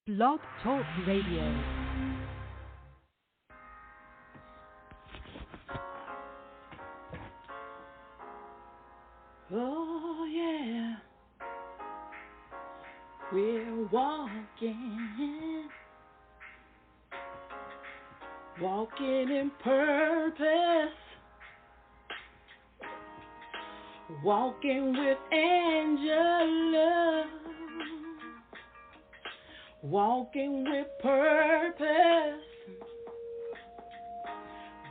Blog Talk Radio. Oh yeah, we're walking in purpose, walking with Angela, walking with purpose.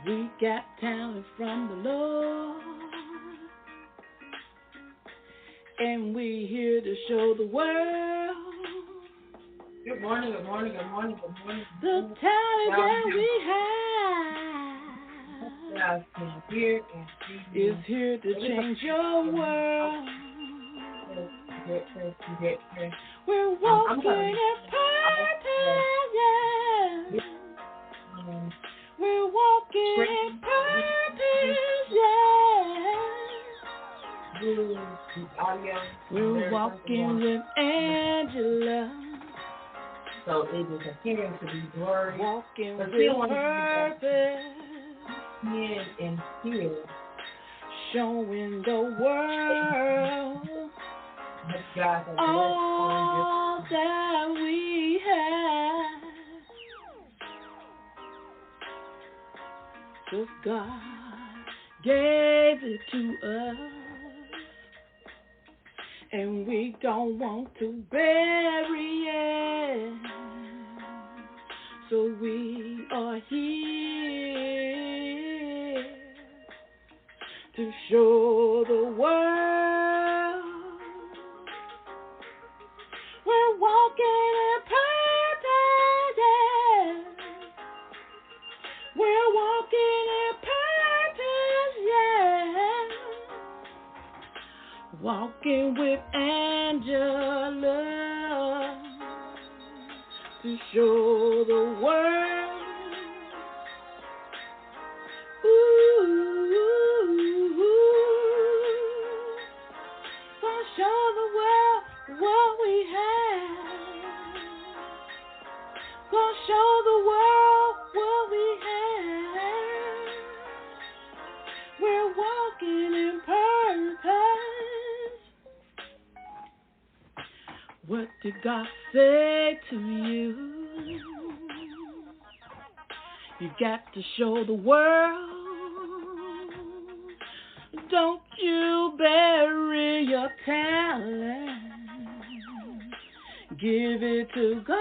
We got talent from the Lord, and we here to show the world. Good morning, good morning, good morning, good morning. The talent that we have is here to change your world. We're walking in purpose, yeah. We're walking in purpose, yeah. We're walking with Angela. So it is appearing to be glory. Walking with purpose. Here and here. Showing the world all that we have. 'Cause God gave it to us, and we don't want to bury it. So we are here to show the world we're walking in purpose, yeah. We're walking in purpose, yeah. Walking with Angela to show the world. Gonna show the world what we have. Gonna show the world what we have. We're walking in purpose. What did God say to you? You got to show the world. Don't you bury your talent. Give it to God.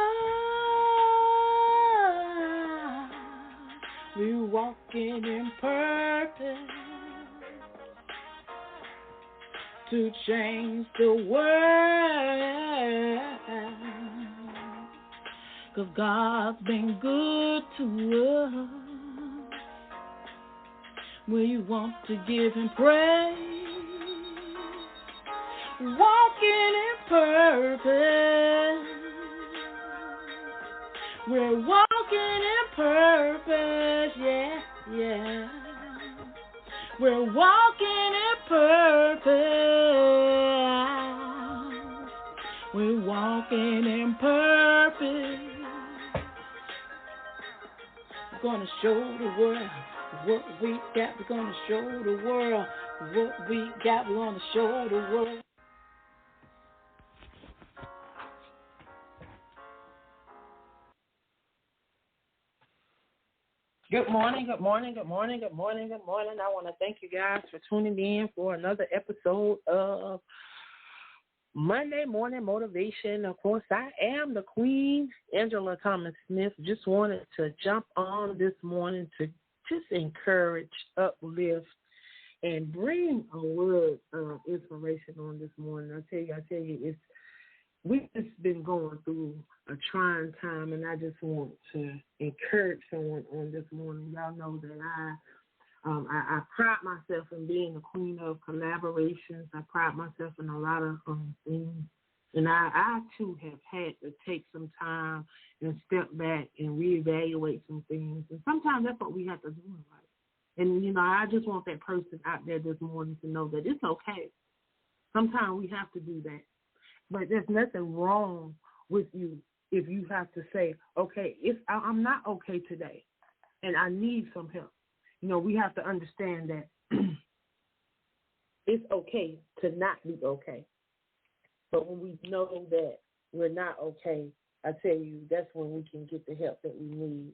We're walking in purpose to change the world. 'Cause God's been good to us. We want to give Him praise. Walking in purpose. We're walking in purpose, yeah, yeah. We're walking in purpose. We're walking in purpose. We're gonna show the world what we got. We're gonna show the world what we got. We're gonna show the world. Good morning, good morning, good morning, good morning, good morning. I want to thank you guys for tuning in for another episode of Monday Morning Motivation. Of course, I am the Queen, Angela Thomas Smith. Just wanted to jump on this morning to just encourage, uplift, and bring a word of inspiration on this morning. I tell you, we've just been going through a trying time, and I just want to encourage someone on this morning. Y'all know that I pride myself in being the queen of collaborations. I pride myself in a lot of things. And I too have had to take some time and step back and reevaluate some things. And sometimes that's what we have to do in life. And, I just want that person out there this morning to know that it's okay. Sometimes we have to do that. But there's nothing wrong with you if you have to say, okay, I'm not okay today and I need some help. You know, we have to understand that it's okay to not be okay. But when we know that we're not okay, I tell you, that's when we can get the help that we need.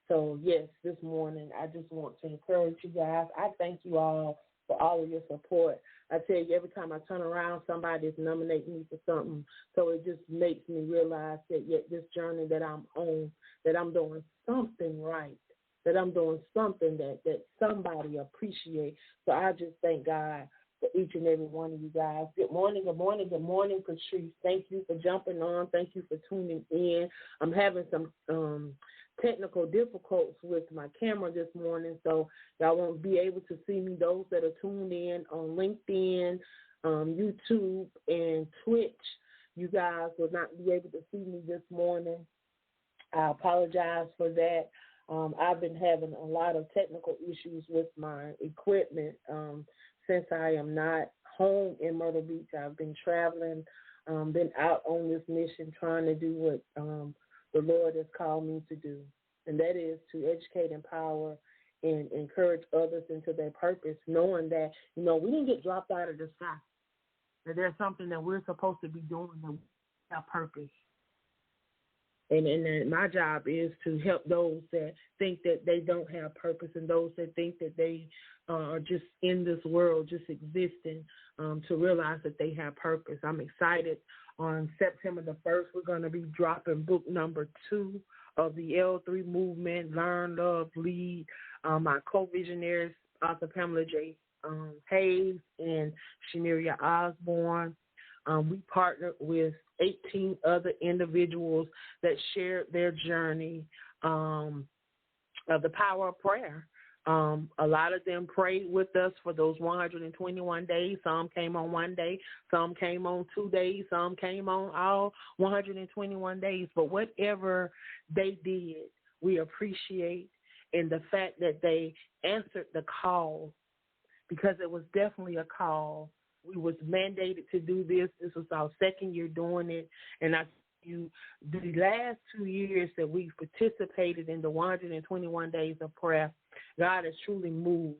So, yes, this morning I just want to encourage you guys. I thank you all for all of your support. I tell you, every time I turn around, somebody is nominating me for something. So it just makes me realize that yet this journey that I'm on, that I'm doing something right, that I'm doing something that somebody appreciates. So I just thank God for each and every one of you guys. Good morning, good morning, good morning, Patrice. Thank you for jumping on. Thank you for tuning in. I'm having some technical difficulties with my camera this morning, so y'all won't be able to see me. Those that are tuned in on LinkedIn, YouTube, and Twitch, you guys will not be able to see me this morning. I apologize for that. I've been having a lot of technical issues with my equipment since I am not home in Myrtle Beach. I've been traveling, been out on this mission trying to do what the Lord has called me to do, and that is to educate, empower, and encourage others into their purpose, knowing that, you know, we didn't get dropped out of the sky, that there's something that we're supposed to be doing that we have purpose. And my job is to help those that think that they don't have purpose and those that think that they are just in this world, just existing, to realize that they have purpose. I'm excited. On September the 1st, we're going to be dropping book number 2 of the L3 movement, Learn, Love, Lead. My co-visionaries, Author Pamela J. Hayes and Shaneria Osborne. We partnered with 18 other individuals that shared their journey of the power of prayer. A lot of them prayed with us for those 121 days. Some came on 1 day, some came on 2 days, some came on all 121 days. But whatever they did, we appreciate, in the fact that they answered the call, because it was definitely a call. We was mandated to do this. This was our second year doing it. And the last 2 years that we participated in the 121 days of prayer, God has truly moved.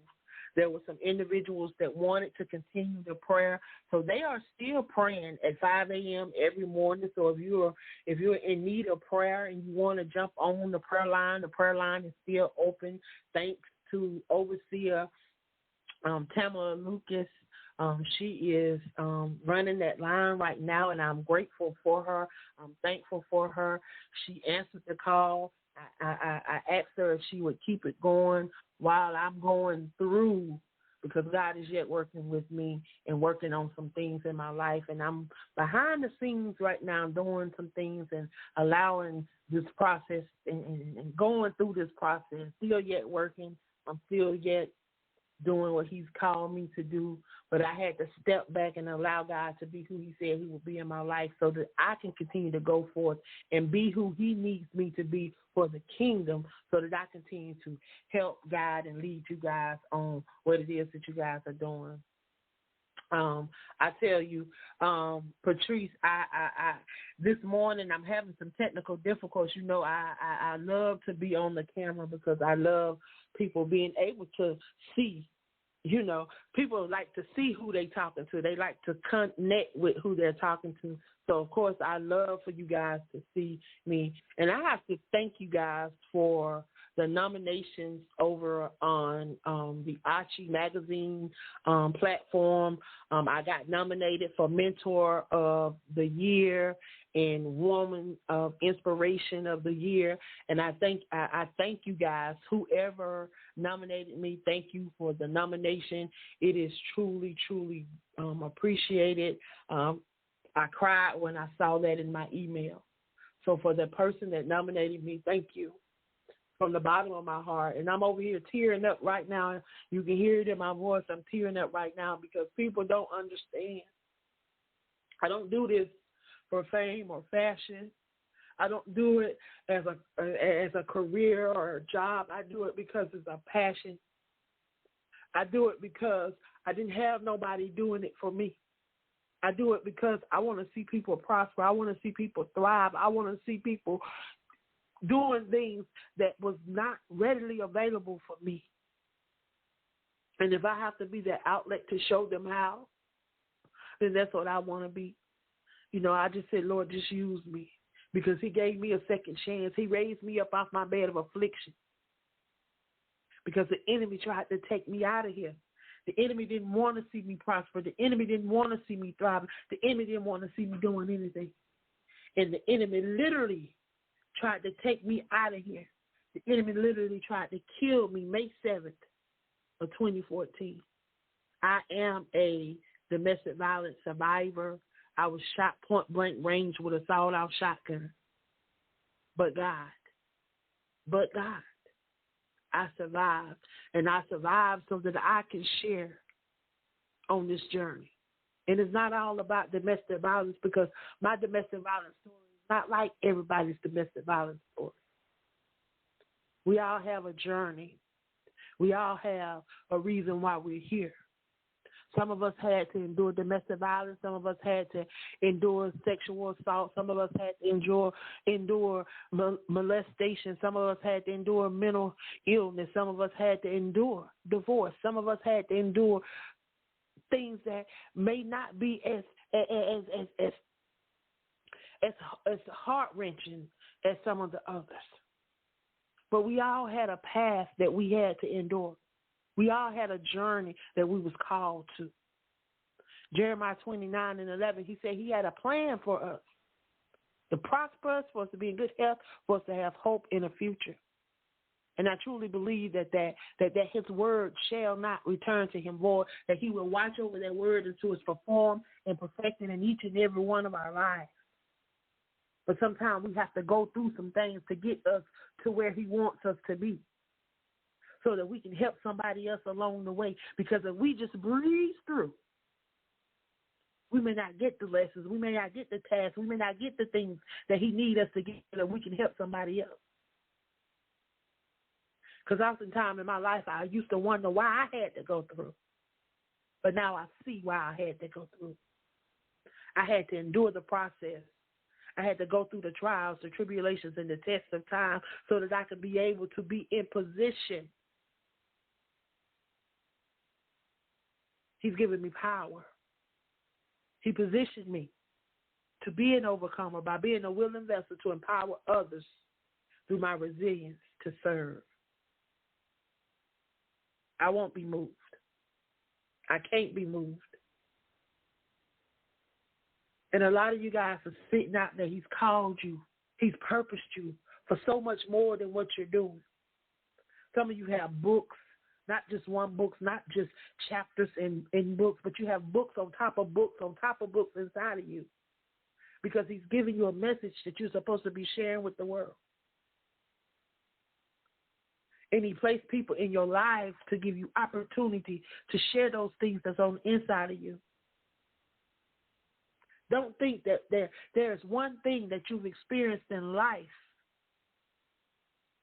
There were some individuals that wanted to continue the prayer, so they are still praying at 5 a.m. every morning. So if you're in need of prayer and you want to jump on the prayer line is still open. Thanks to Overseer Tamara Lucas. She is running that line right now, and I'm grateful for her. I'm thankful for her. She answered the call. I asked her if she would keep it going while I'm going through, because God is yet working with me and working on some things in my life. And I'm behind the scenes right now doing some things and allowing this process and going through this process, still yet working. I'm still yet doing what he's called me to do, but I had to step back and allow God to be who he said he would be in my life, so that I can continue to go forth and be who he needs me to be for the kingdom, so that I continue to help, guide, and lead you guys on what it is that you guys are doing. I tell you, Patrice, I this morning I'm having some technical difficulties. You know, I love to be on the camera because I love people being able to see. You know, people like to see who they talking to. They like to connect with who they're talking to. So, of course, I love for you guys to see me. And I have to thank you guys for the nominations over on the AAALAC magazine platform. I got nominated for Mentor of the Year and Woman of Inspiration of the Year. And I thank you guys. Whoever nominated me, thank you for the nomination. It is truly, truly appreciated. I cried when I saw that in my email. So for the person that nominated me, thank you from the bottom of my heart. And I'm over here tearing up right now. You can hear it in my voice. I'm tearing up right now because people don't understand. I don't do this for fame or fashion. I don't do it as a career or a job. I do it because it's a passion. I do it because I didn't have nobody doing it for me. I do it because I want to see people prosper. I want to see people thrive. I want to see people doing things that was not readily available for me. And if I have to be that outlet to show them how, then that's what I want to be. You know, I just said, Lord, just use me, because he gave me a second chance. He raised me up off my bed of affliction because the enemy tried to take me out of here. The enemy didn't want to see me prosper. The enemy didn't want to see me thrive. The enemy didn't want to see me doing anything. And the enemy literally tried to take me out of here. The enemy literally tried to kill me May 7th of 2014. I am a domestic violence survivor. I was shot point blank range with a sawed-off shotgun. But God, I survived. And I survived so that I can share on this journey. And it's not all about domestic violence, because my domestic violence story is not like everybody's domestic violence story. We all have a journey. We all have a reason why we're here. Some of us had to endure domestic violence. Some of us had to endure sexual assault. Some of us had to endure molestation. Some of us had to endure mental illness. Some of us had to endure divorce. Some of us had to endure things that may not be as heart-wrenching as some of the others. But we all had a path that we had to endure. We all had a journey that we was called to. Jeremiah 29:11, he said he had a plan for us to prosper us, for us to be in good health, for us to have hope in the future. And I truly believe that his word shall not return to him void, that he will watch over that word until it's performed and perfected in each and every one of our lives. But sometimes we have to go through some things to get us to where he wants us to be, so that we can help somebody else along the way. Because if we just breeze through, we may not get the lessons, we may not get the tasks, we may not get the things that he needs us to get, so that we can help somebody else. Because oftentimes in my life, I used to wonder why I had to go through. But now I see why I had to go through. I had to endure the process. I had to go through the trials, the tribulations, and the tests of time, so that I could be able to be in position. He's given me power. He positioned me to be an overcomer by being a willing vessel to empower others through my resilience to serve. I won't be moved. I can't be moved. And a lot of you guys are sitting out there. He's called you. He's purposed you for so much more than what you're doing. Some of you have books, not just one book, not just chapters in books, but you have books on top of books on top of books inside of you, because he's giving you a message that you're supposed to be sharing with the world. And he placed people in your life to give you opportunity to share those things that's on the inside of you. Don't think that there's one thing that you've experienced in life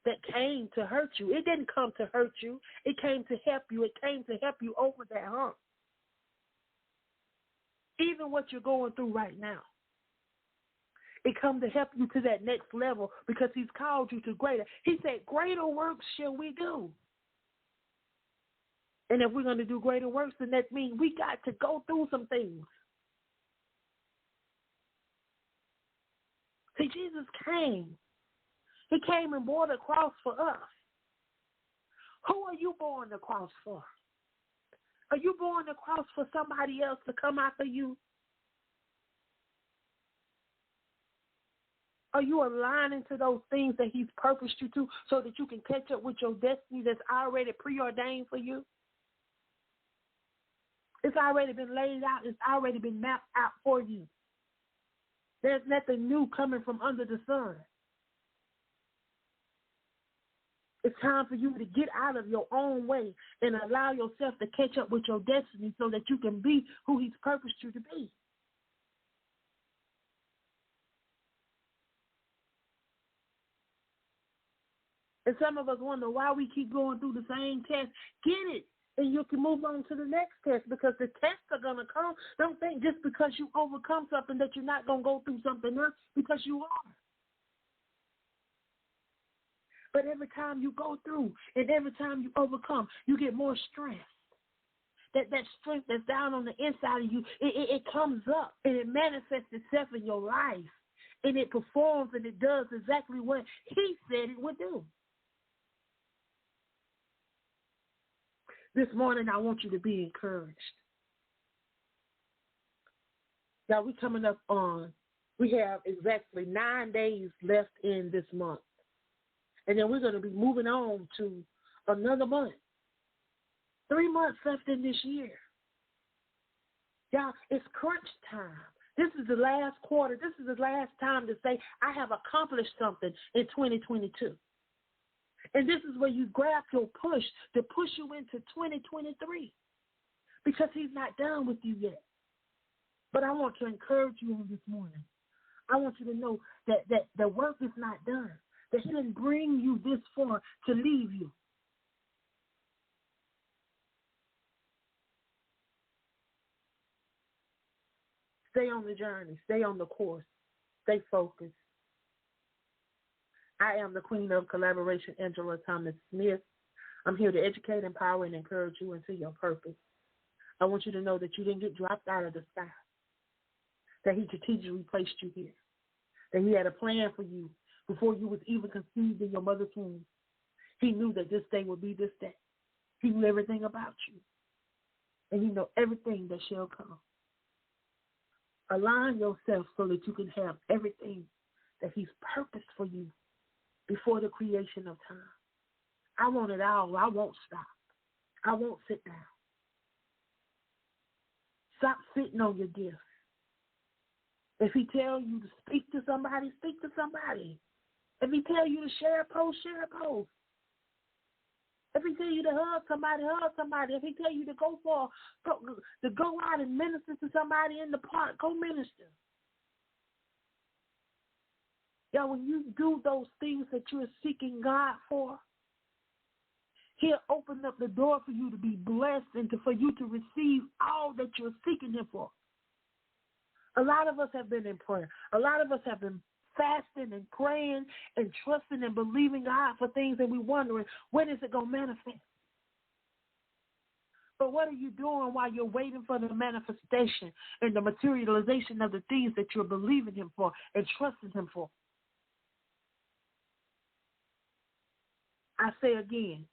that came to hurt you. It didn't come to hurt you. It came to help you. It came to help you over that hump. Even what you're going through right now, it comes to help you to that next level, because he's called you to greater. He said, greater works shall we do. And if we're going to do greater works, then that means we got to go through some things. See, Jesus came. He came and bore the cross for us. Who are you bearing the cross for? Are you bearing the cross for somebody else to come after you? Are you aligning to those things that he's purposed you to, so that you can catch up with your destiny that's already preordained for you? It's already been laid out. It's already been mapped out for you. There's nothing new coming from under the sun. It's time for you to get out of your own way and allow yourself to catch up with your destiny, so that you can be who he's purposed you to be. And some of us wonder why we keep going through the same test. Get it. and you can move on to the next test, because the tests are going to come. Don't think just because you overcome something that you're not going to go through something else, because you are. But every time you go through and every time you overcome, you get more strength. That strength that's down on the inside of you, it comes up and it manifests itself in your life. And it performs and it does exactly what he said it would do. This morning, I want you to be encouraged. Now, we're coming up on, we have exactly 9 days left in this month. And then we're going to be moving on to another month. 3 months left in this year. Y'all, it's crunch time. This is the last quarter. This is the last time to say, I have accomplished something in 2022. And this is where you grab your push to push you into 2023, because he's not done with you yet. But I want to encourage you on this morning. I want you to know that the work is not done, that he didn't bring you this far to leave you. Stay on the journey. Stay on the course. Stay focused. I am the Queen of Collaboration, Angela Thomas Smith. I'm here to educate, empower, and encourage you into your purpose. I want you to know that you didn't get dropped out of the sky, that he strategically placed you here, that he had a plan for you before you was even conceived in your mother's womb. He knew that this day would be this day. He knew everything about you, and he knows everything that shall come. Align yourself so that you can have everything that he's purposed for you before the creation of time. I want it all. I won't stop. I won't sit down. Stop sitting on your gifts. If he tells you to speak to somebody, speak to somebody. If he tells you to share a post, share a post. If he tells you to hug somebody, hug somebody. If he tells you to go out and minister to somebody in the park, go minister. Yeah, when you do those things that you're seeking God for, he'll open up the door for you to be blessed and for you to receive all that you're seeking him for. A lot of us have been in prayer. A lot of us have been fasting and praying and trusting and believing God for things, and we're wondering, when is it going to manifest? But what are you doing while you're waiting for the manifestation and the materialization of the things that you're believing him for and trusting him for? I say again,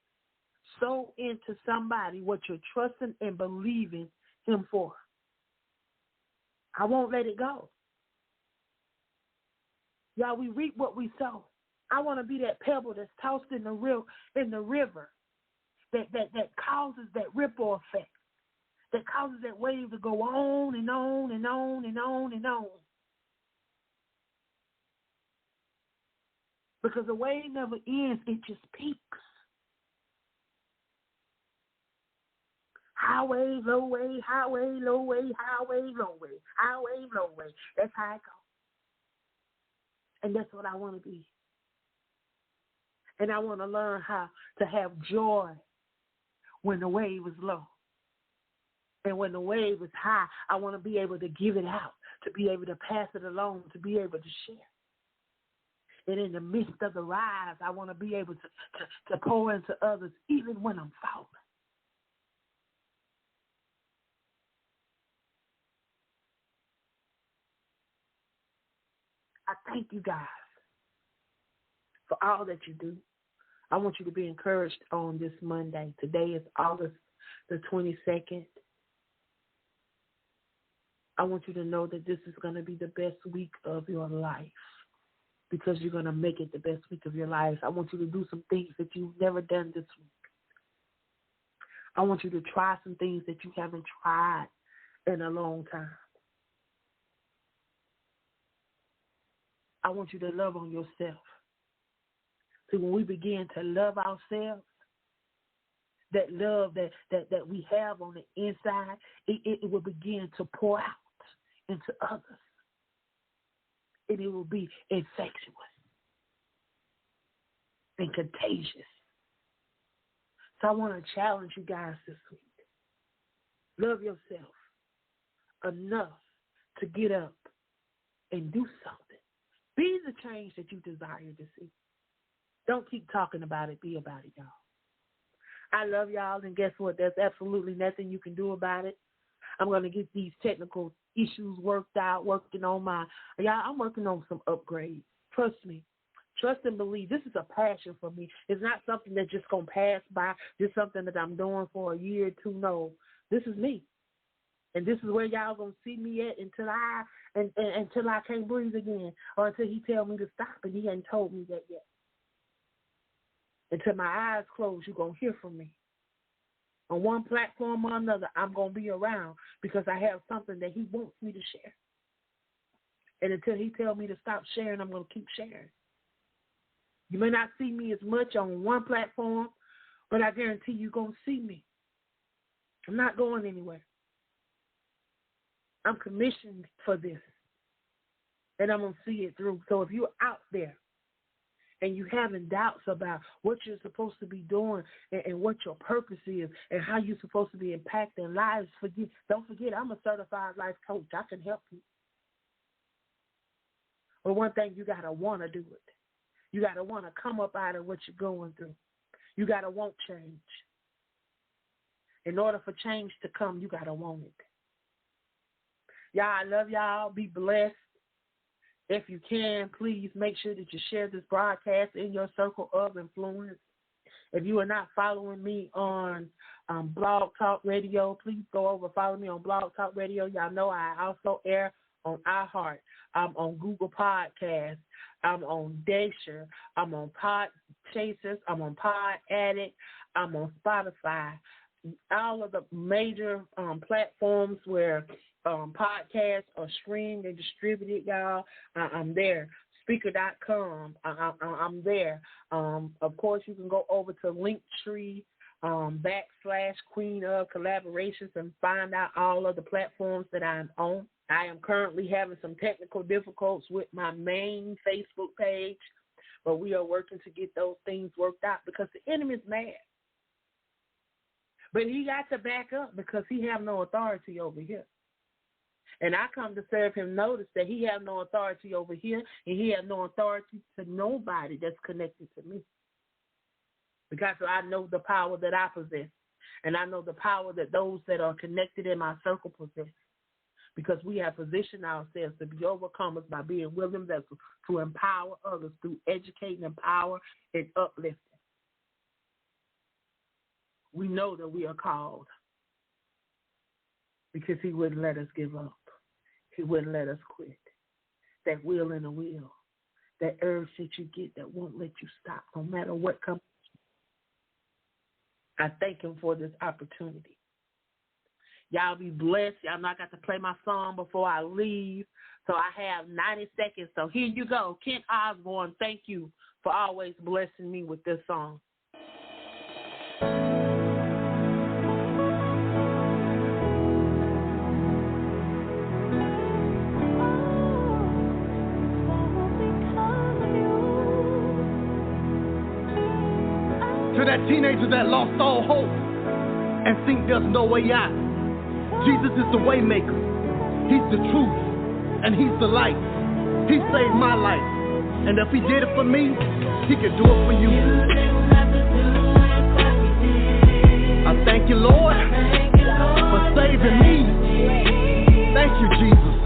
sow into somebody what you're trusting and believing him for. I won't let it go. Y'all, we reap what we sow. I want to be that pebble that's tossed in the river that causes that ripple effect, that causes that wave to go on and on and on and on and on. Because the wave never ends, it just peaks. Highway, low wave, highway, low wave, highway, low wave, highway, low wave. That's how it goes. And that's what I want to be. And I want to learn how to have joy when the wave is low. And when the wave is high, I want to be able to give it out, to be able to pass it along, to be able to share. And in the midst of the rise, I want to be able to pour into others, even when I'm falling. I thank you guys for all that you do. I want you to be encouraged on this Monday. Today is August the 22nd. I want you to know that this is going to be the best week of your life, because you're going to make it the best week of your life. I want you to do some things that you've never done this week. I want you to try some things that you haven't tried in a long time. I want you to love on yourself. See, when we begin to love ourselves, that love that we have on the inside, it will begin to pour out into others. And it will be infectious and contagious So I want to challenge you guys this week. Love yourself enough to get up and do something. Be the change that you desire to see. Don't keep talking about it. Be about it, y'all. I love y'all, and guess what? There's absolutely nothing you can do about it. I'm going to get these technical issues worked out, I'm working on some upgrades. Trust me. Trust and believe. This is a passion for me. It's not something that's just going to pass by. It's something that I'm doing for a year or two. No, this is me. And this is where y'all going to see me at until I can't breathe again, or until he tell me to stop, and he ain't told me that yet. Until my eyes close, you're going to hear from me. On one platform or another, I'm going to be around because I have something that he wants me to share. And until he tells me to stop sharing, I'm going to keep sharing. You may not see me as much on one platform, but I guarantee you're going to see me. I'm not going anywhere. I'm commissioned for this, and I'm going to see it through. So if you're out there and you having doubts about what you're supposed to be doing and what your purpose is and how you're supposed to be impacting lives, don't forget, I'm a certified life coach. I can help you. But one thing, you got to want to do it. You got to want to come up out of what you're going through. You got to want change. In order for change to come, you got to want it. Y'all, I love y'all. Be blessed. If you can, please make sure that you share this broadcast in your circle of influence. If you are not following me on Blog Talk Radio, please go over, follow me on Blog Talk Radio. Y'all know I also air on iHeart. I'm on Google Podcasts. I'm on Dasher. I'm on Podchasers. I'm on Pod Addict. I'm on Spotify. All of the major platforms where podcasts are streamed and distributed, y'all. I'm there. Speaker.com. I'm there. Of course, you can go over to Linktree /QueenOfCollaborations and find out all of the platforms that I'm on. I am currently having some technical difficulties with my main Facebook page, but we are working to get those things worked out because the enemy's mad. But he got to back up because he have no authority over here. And I come to serve him notice that he have no authority over here, and he have no authority to nobody that's connected to me. Because I know the power that I possess, and I know the power that those that are connected in my circle possess. Because we have positioned ourselves to be overcomers by being willing vessels to empower others through educating, empower, and uplifting. We know that we are called because he wouldn't let us give up. He wouldn't let us quit. That will and a will, that urge that you get that won't let you stop no matter what comes. I thank him for this opportunity. Y'all be blessed. Y'all know I got to play my song before I leave. So I have 90 seconds. So here you go. Kent Osborne, thank you for always blessing me with this song. To that teenager that lost all hope and think there's no way out, Jesus is the way maker. He's the truth and he's the light. He saved my life, and if he did it for me, he can do it for you. I thank you, Lord, for saving me. Thank you, Jesus.